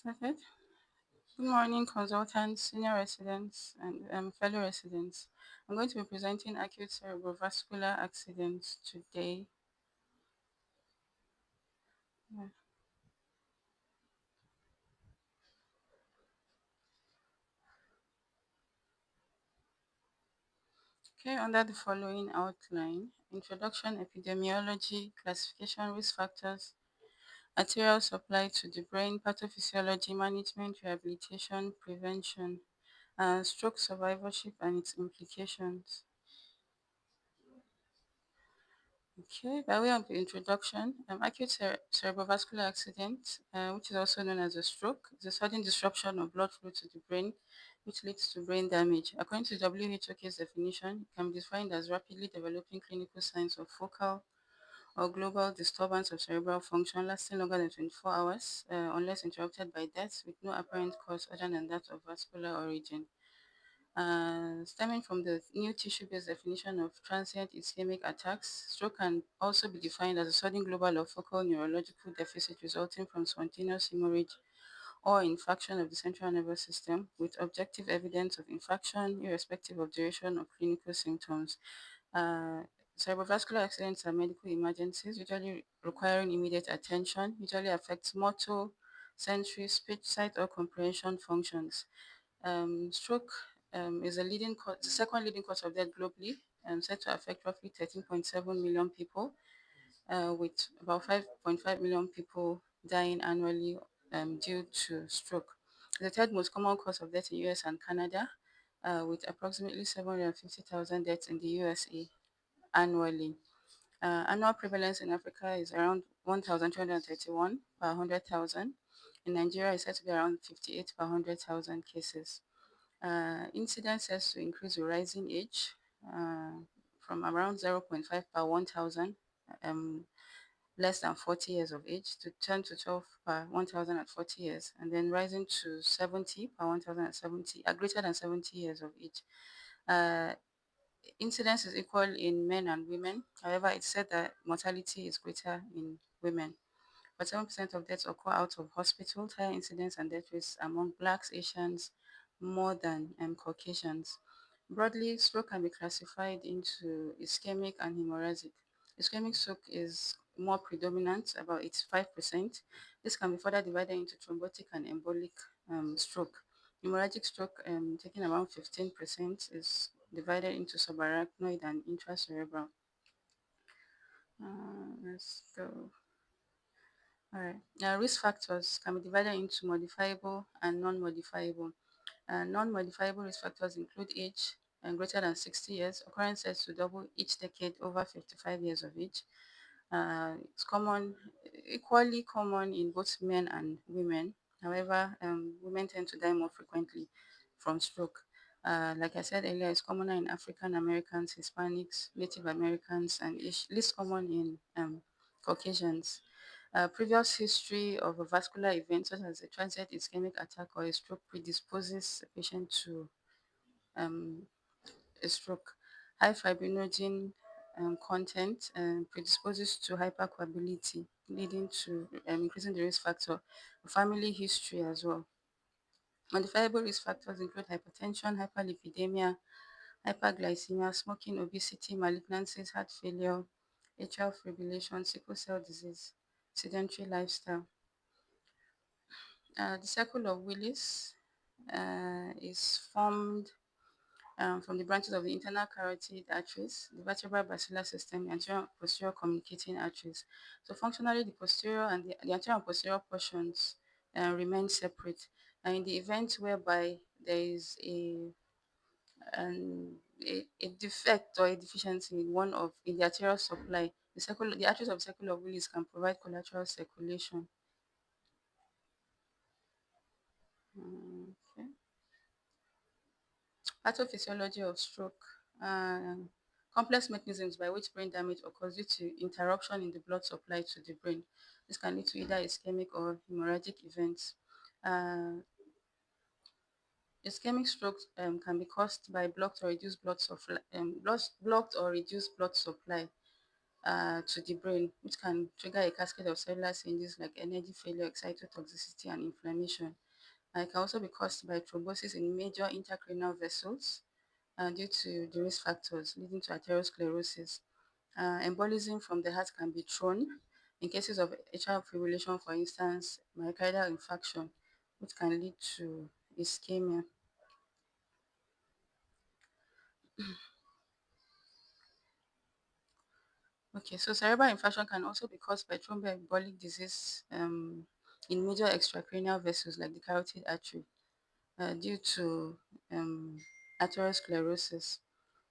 Okay. Good morning, consultants, senior residents, and fellow residents. I'm going to be presenting acute cerebrovascular accidents today. Yeah. Okay, under the following outline: introduction, epidemiology, classification, risk factors, arterial supply to the brain, pathophysiology, management, rehabilitation, prevention, stroke survivorship, and its implications. Okay, by way of introduction, acute cerebrovascular accident, which is also known as a stroke, is a sudden disruption of blood flow to the brain, which leads to brain damage. According to WHO case definition, it can be defined as rapidly developing clinical signs of focal or global disturbance of cerebral function lasting longer than 24 hours, unless interrupted by death with no apparent cause other than that of vascular origin. Stemming from the new tissue-based definition of transient ischemic attacks, stroke can also be defined as a sudden global or focal neurological deficit resulting from spontaneous hemorrhage or infarction of the central nervous system with objective evidence of infarction irrespective of duration or clinical symptoms. Uh, Cerebrovascular accidents are medical emergencies usually requiring immediate attention, usually affects motor, sensory, speech, sight, or comprehension functions. Stroke is the second leading cause of death globally, said to affect roughly 13.7 million people, with about 5.5 million people dying annually due to stroke. The third most common cause of death in US and Canada, with approximately 750,000 deaths in the USA annually. Annual prevalence in Africa is around 1,231 per 100,000. In Nigeria, it's said to be around 58 per 100,000 cases. Incidence has to increase with rising age, uh, from around zero point 0.5 per 1,000, um, less than 40 years of age, to 10 to 12 per 1,000 at 40 years, and then rising to 70 per 1,000 at 70, greater than 70 years of age. Uh, Incidence is equal in men and women. However, it's said that mortality is greater in women. But 7% of deaths occur out of hospitals, higher incidence and death rates among Blacks, Asians, more than Caucasians. Broadly, stroke can be classified into ischemic and hemorrhagic. Ischemic stroke is more predominant, about 85%. This can be further divided into thrombotic and embolic stroke. Hemorrhagic stroke, taking around 15%, is divided into subarachnoid and intracerebral. Let's go. All right. Risk factors can be divided into modifiable and non-modifiable. Non-modifiable risk factors include age and greater than 60 years, occurrence says to double each decade over 55 years of age. It's equally common in both men and women. However, women tend to die more frequently from stroke. Like I said earlier, it's commoner in African Americans, Hispanics, Native Americans, and least common in Caucasians. Previous history of a vascular event, such as a transient ischemic attack or a stroke, predisposes a patient to um, a stroke. High fibrinogen content predisposes to hypercoagulability, leading to increasing the risk factor. Family history as well. Modifiable risk factors include hypertension, hyperlipidemia, hyperglycemia, smoking, obesity, malignancies, heart failure, atrial fibrillation, sickle cell disease, sedentary lifestyle. The circle of Willis is formed from the branches of the internal carotid arteries, the vertebral basilar system, the anterior and posterior communicating arteries. So functionally, the posterior and the anterior and posterior portions remain separate. And in the event whereby there is a defect or a deficiency in in the arterial supply, the arteries of circle of Willis can provide collateral circulation. Okay. Pathophysiology of stroke. Complex mechanisms by which brain damage occurs due to interruption in the blood supply to the brain. This can lead to either ischemic or hemorrhagic events. Uh, Ischemic stroke can be caused by blocked or reduced blood supply. Blocked or reduced blood supply to the brain, which can trigger a cascade of cellular changes like energy failure, excitotoxicity, and inflammation. It can also be caused by thrombosis in major intracranial vessels due to the risk factors leading to atherosclerosis. Embolism from the heart can be thrown in cases of atrial fibrillation, for instance, myocardial infarction, which can lead to ischemia. Okay, so cerebral infarction can also be caused by thromboembolic disease in major extracranial vessels like the carotid artery due to um, atherosclerosis.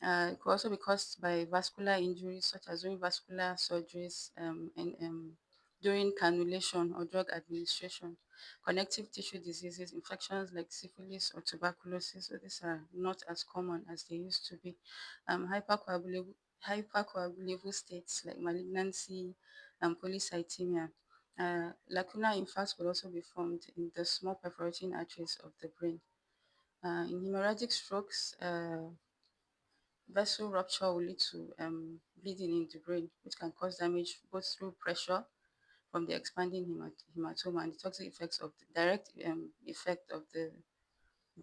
It could also be caused by vascular injuries such as during vascular surgeries and during cannulation or drug administration. Connective tissue diseases, infections like syphilis or tuberculosis, so these are not as common as they used to be. Hypercoagulable states like malignancy and polycythemia. Lacunar infarcts will also be formed in the small perforating arteries of the brain. In hemorrhagic strokes, vessel rupture will lead to bleeding in the brain, which can cause damage both through pressure from the expanding hematoma and the toxic effects of the direct effect of the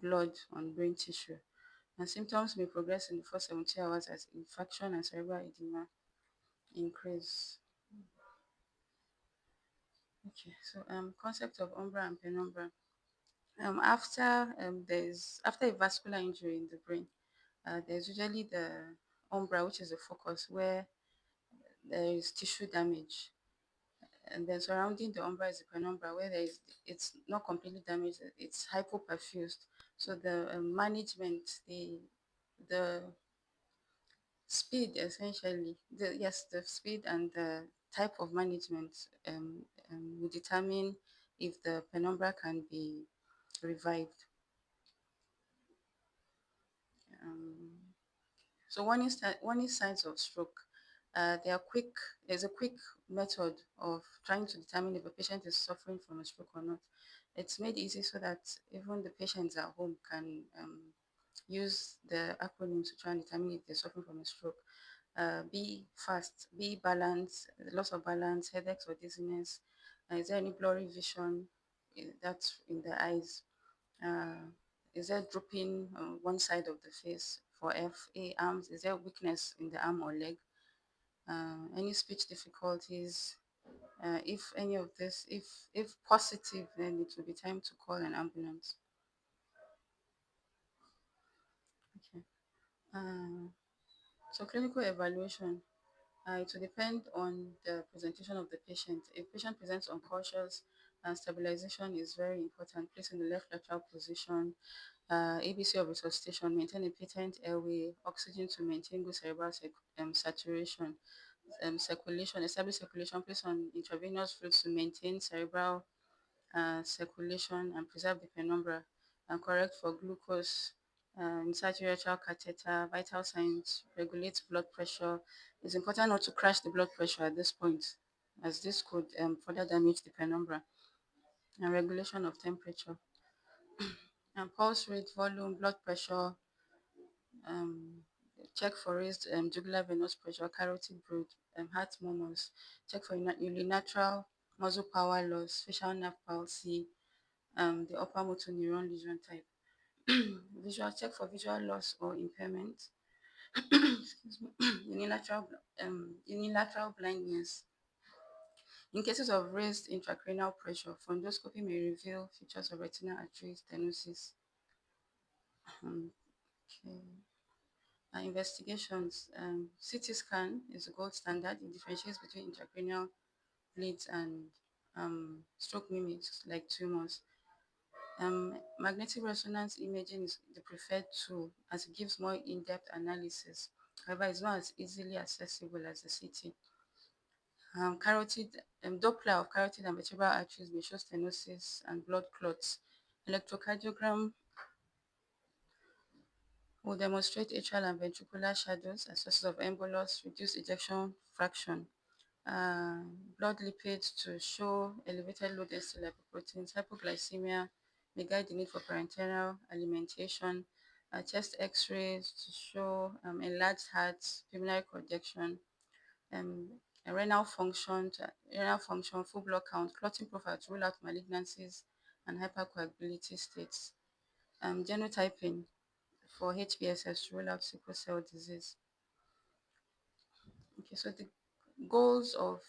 blood on brain tissue. And symptoms may progress in the first 72 hours as infarction and cerebral edema increase. Okay, so concept of umbra and penumbra. After a vascular injury in the brain, there's usually the umbra, which is the focus where there is tissue damage, and then surrounding the umbra is the penumbra where it's not completely damaged, it's hypoperfused. So the management, the speed essentially, the speed and the type of management will determine if the penumbra can be revived. um, So warning signs of stroke. They are quick. There's a quick method of trying to determine if a patient is suffering from a stroke or not. It's made easy so that even the patients at home can use the acronym to try and determine if they're suffering from a stroke. Be fast, be balanced, loss of balance, headaches or dizziness. Is there any blurry vision that's in the eyes? Uh, is there drooping on one side of the face for FA arms? Is there weakness in the arm or leg? Any speech difficulties? If any of this, if positive, then it will be time to call an ambulance. Okay. Uh, so clinical evaluation. It will depend on the presentation of the patient. If patient presents unconscious, stabilization is very important. Place in the left lateral position, ABC of resuscitation, maintain a patent airway, oxygen to maintain good cerebral saturation, circulation, establish circulation, place on intravenous fluids to maintain cerebral circulation and preserve the penumbra, and correct for glucose, insert urethral catheter, vital signs, regulate blood pressure. It's important not to crash the blood pressure at this point, as this could further damage the penumbra, and regulation of temperature. And pulse rate, volume, blood pressure, um, check for raised jugular venous pressure, carotid growth, heart murmurs, check for unilateral muscle power loss, facial nerve palsy, the upper motor neuron lesion type. Visual, check for visual loss or impairment. Excuse me. Unilateral blindness. In cases of raised intracranial pressure, fundoscopy may reveal features of retinal artery stenosis. Okay. Investigations. CT scan is the gold standard. It differentiates between intracranial bleeds and stroke mimics like tumors. Magnetic resonance imaging is the preferred tool as it gives more in-depth analysis. However, it's not as easily accessible as the CT. Doppler of carotid and vertebral arteries may show stenosis and blood clots. Electrocardiogram will demonstrate atrial and ventricular shadows as sources of embolus, reduced ejection fraction. uh, Blood lipids to show elevated low density lipoproteins. Hypoglycemia may guide the need for parenteral alimentation. Chest x-rays to show enlarged heart, pulmonary congestion. um, a renal function, full blood count, clotting profile to rule out malignancies and hypercoagulability states, genotyping for HBSS to rule out sickle cell disease. Okay, so the goals of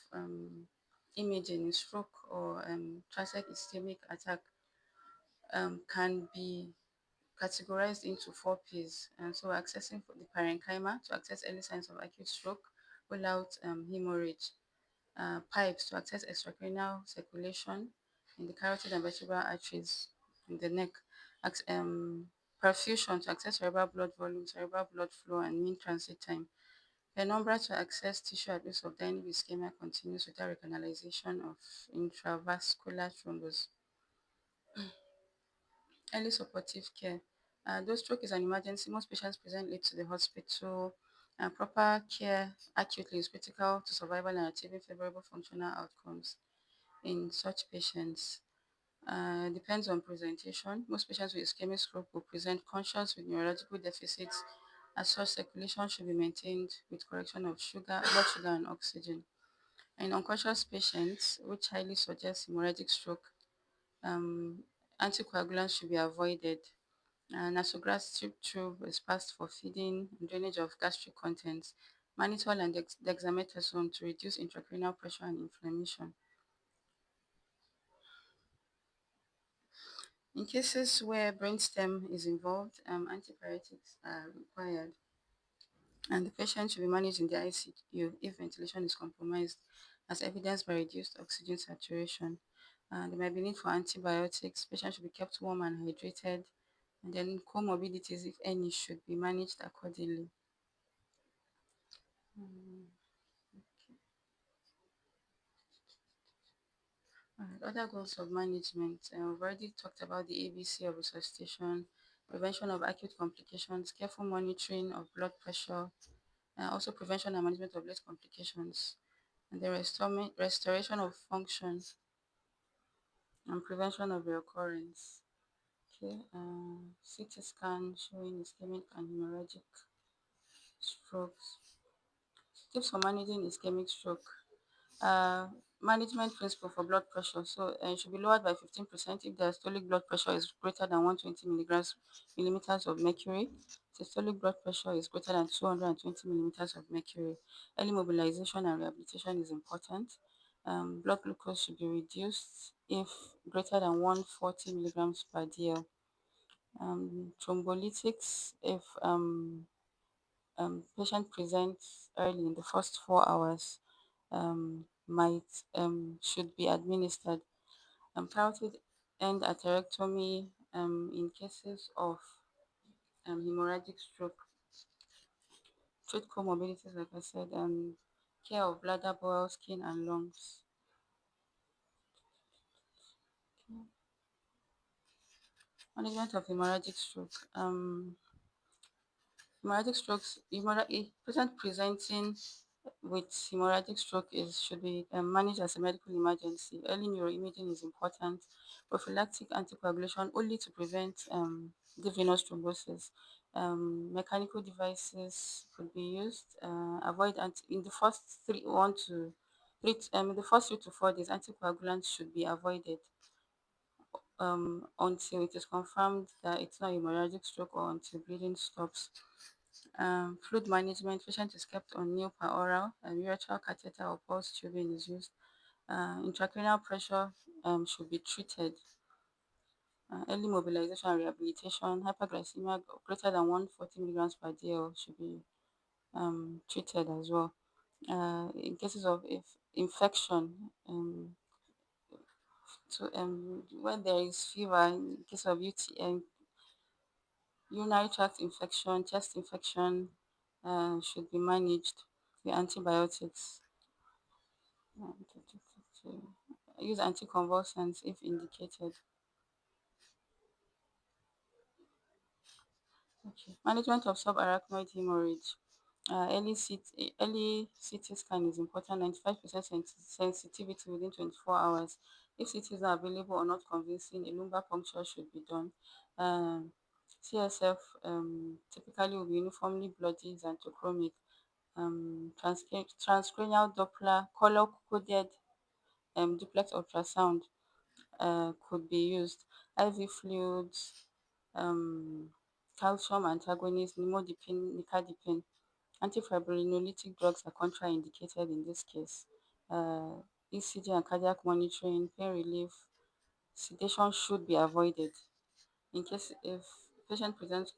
imaging in stroke or transient ischemic attack can be categorized into four P's. And so accessing for the parenchyma to access early signs of acute stroke, rule out hemorrhage, pipes to access extracranial circulation in the carotid and vertebral arteries in the neck, perfusion to access cerebral blood volume, cerebral blood flow, and mean transit time. Penumbra to access tissue at risk of dying if ischemia continues without recanalization of intravascular thrombus. Early supportive care. Though stroke is an emergency, most patients present late to the hospital. Proper care acutely is critical to survival and achieving favorable functional outcomes in such patients. Depends on presentation. Most patients with ischemic stroke will present conscious with neurological deficits. As such, circulation should be maintained with correction of sugar, blood sugar, and oxygen. In unconscious patients, which highly suggests hemorrhagic stroke, um, anticoagulants should be avoided. Nasogastric tube is passed for feeding and drainage of gastric contents. Mannitol and dexamethasone to reduce intracranial pressure and inflammation. In cases where brainstem is involved, antipyretics are required, and the patient should be managed in the ICU if ventilation is compromised, as evidenced by reduced oxygen saturation. There might be need for antibiotics. Patients should be kept warm and hydrated, and then comorbidities, if any, should be managed accordingly. Mm, alright, other goals of management. We've already talked about the ABC of resuscitation, prevention of acute complications, careful monitoring of blood pressure, also prevention and management of late complications, and the restoration of function and prevention of reoccurrence. Okay, CT scan showing ischemic and hemorrhagic strokes. Tips for managing ischemic stroke. uh, Management principle for blood pressure. So it should be lowered by 15% if the systolic blood pressure is greater than 120 millimeters of mercury. Systolic blood pressure is greater than 220 millimeters of mercury. Early mobilization and rehabilitation is important. Blood glucose should be reduced if greater than 140 milligrams per dl. Thrombolytics if patient presents early in the first 4 hours, might should be administered. Carotid end atherectomy in cases of hemorrhagic stroke. Treat comorbidities, like I said, care of bladder, bowel, skin, and lungs. Management of hemorrhagic stroke. Hemorrhagic strokes, patient presenting with hemorrhagic stroke should be managed as a medical emergency. Early neuroimaging is important. Prophylactic anticoagulation only to prevent deep venous thrombosis. Mechanical devices could be used. Avoid in the first in the first 3 to 4 days, anticoagulants should be avoided until it is confirmed that it's not hemorrhagic stroke or until bleeding stops. Fluid management, patient is kept on new per oral, urethral catheter or pulse tubing is used. Intracranial pressure should be treated. Early mobilization and rehabilitation, hyperglycemia greater than 140 milligrams per dl should be treated as well. In cases of if infection, when there is fever, in case of urinary tract infection, chest infection, should be managed with antibiotics. Use anticonvulsants if indicated. Okay. Management of subarachnoid hemorrhage. Early CT scan is important. 95% sensitivity within 24 hours. If CT is not available or not convincing, a lumbar puncture should be done. CSF typically will be uniformly bloody xanthochromic. transcranial Doppler, color coded duplex ultrasound could be used. IV fluids, um, calcium antagonists, nimodipine, nicardipine. Antifibrinolytic drugs are contraindicated in this case. ECG and cardiac monitoring, pain relief, sedation should be avoided. In case if patient presents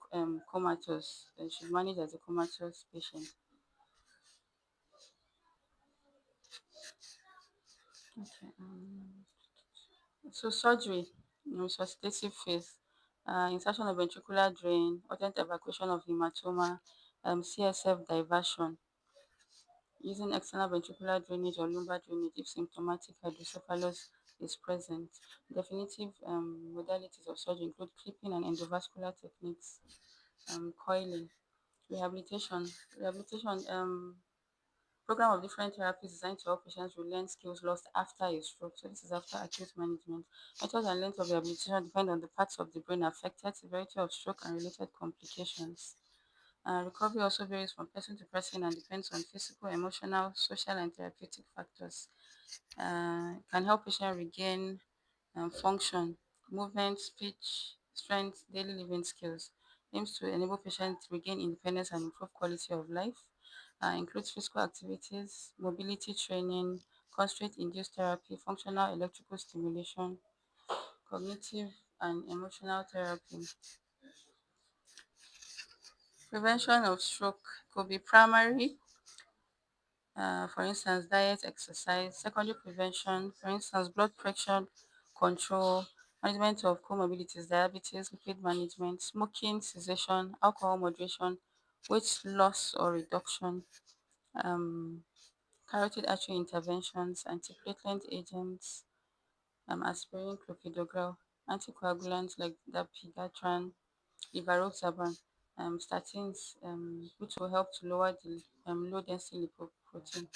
comatose, they should manage as a comatose patient. Okay. So surgery, resuscitative phase, insertion of ventricular drain, urgent evacuation of hematoma, CSF diversion, using external ventricular drainage or lumbar drainage if symptomatic hydrocephalus is present. Definitive modalities of surgery include clipping and endovascular techniques, coiling, rehabilitation. Rehabilitation program of different therapies designed to help patients relearn skills lost after a stroke. So this is after acute management. Methods and length of rehabilitation depend on the parts of the brain affected, severity of stroke, and related complications. Recovery also varies from person to person and depends on physical, emotional, social, and therapeutic factors. Can help patients regain function, movement, speech, strength, daily living skills. Aims to enable patients to regain independence and improve quality of life. Includes physical activities, mobility training, constraint induced therapy, functional electrical stimulation, cognitive and emotional therapy. Prevention of stroke could be primary, for instance, diet, exercise, secondary prevention, for instance, blood pressure control, management of comorbidities, diabetes, lipid management, smoking, cessation, alcohol moderation, weight loss or reduction, um, carotid artery interventions, antiplatelet agents, aspirin, clopidogrel, anticoagulants like dapigatran, levaroxaban, statins, which will help to lower the low density lipoprotein.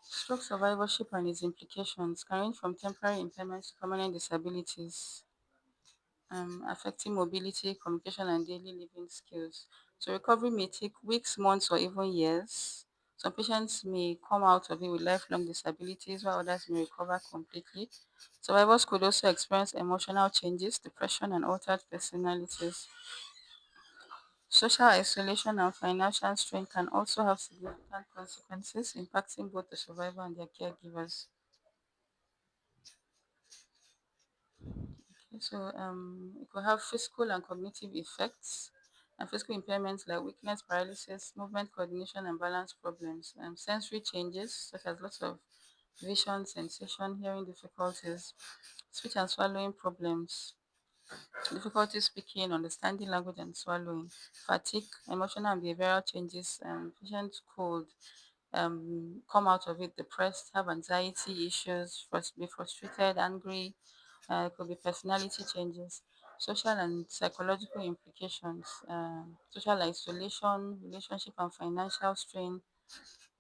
Stroke survivorship and its implications can range from temporary impairments to permanent disabilities, affecting mobility, communication, and daily living skills. So, recovery may take weeks, months, or even years. Some patients may come out of it with lifelong disabilities, while others may recover completely. Survivors could also experience emotional changes, depression, and altered personalities. Social isolation and financial strain can also have significant consequences, impacting both the survivor and their caregivers. So it could have physical and cognitive effects, and physical impairments like weakness, paralysis, movement, coordination, and balance problems. Sensory changes such as loss of vision, sensation, hearing difficulties, speech and swallowing problems, difficulty speaking, understanding language, and swallowing, fatigue, emotional and behavioral changes. Patients could come out of it depressed, have anxiety issues, be frustrated, angry. It could be personality changes, social and psychological implications, social isolation, relationship and financial strain,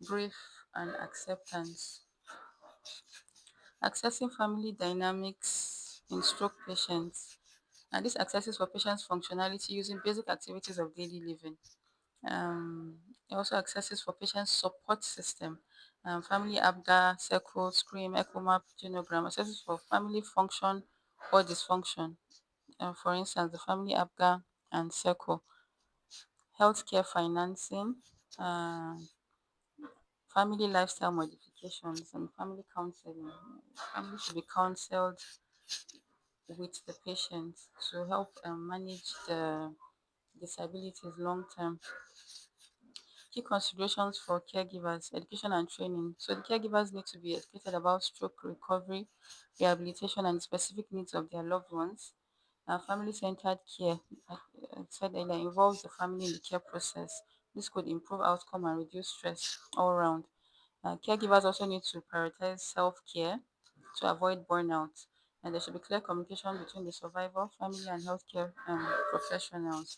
grief and acceptance. Accessing family dynamics in stroke patients. And this accesses for patients' functionality using basic activities of daily living. Um, it also accesses for patients' support system, family ABGA, circle, scream, echo map, genogram, accesses for family function or dysfunction. For instance, the family ABGA and circle, healthcare financing, uh, family lifestyle modifications, and family counseling. Family should be counseled with the patient to help manage the disabilities long term. Key considerations for caregivers, education and training. So the caregivers need to be educated about stroke recovery, rehabilitation, and specific needs of their loved ones. Family-centered care, like I said earlier, involves the family in the care process. This could improve outcome and reduce stress all around. Caregivers also need to prioritize self-care to avoid burnout. And there should be clear communication between the survivor, family, and healthcare professionals.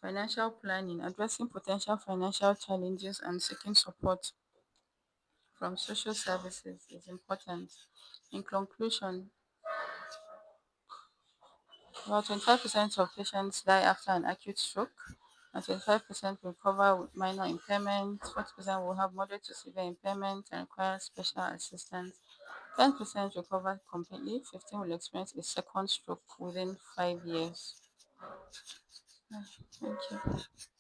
Financial planning, addressing potential financial challenges and seeking support from social services is important. In conclusion, about 25% of patients die after an acute stroke. and 25% will recover with minor impairment, 40% will have moderate to severe impairment and require special assistance, 10% recover completely, 15 will experience a second stroke within 5 years. Thank you.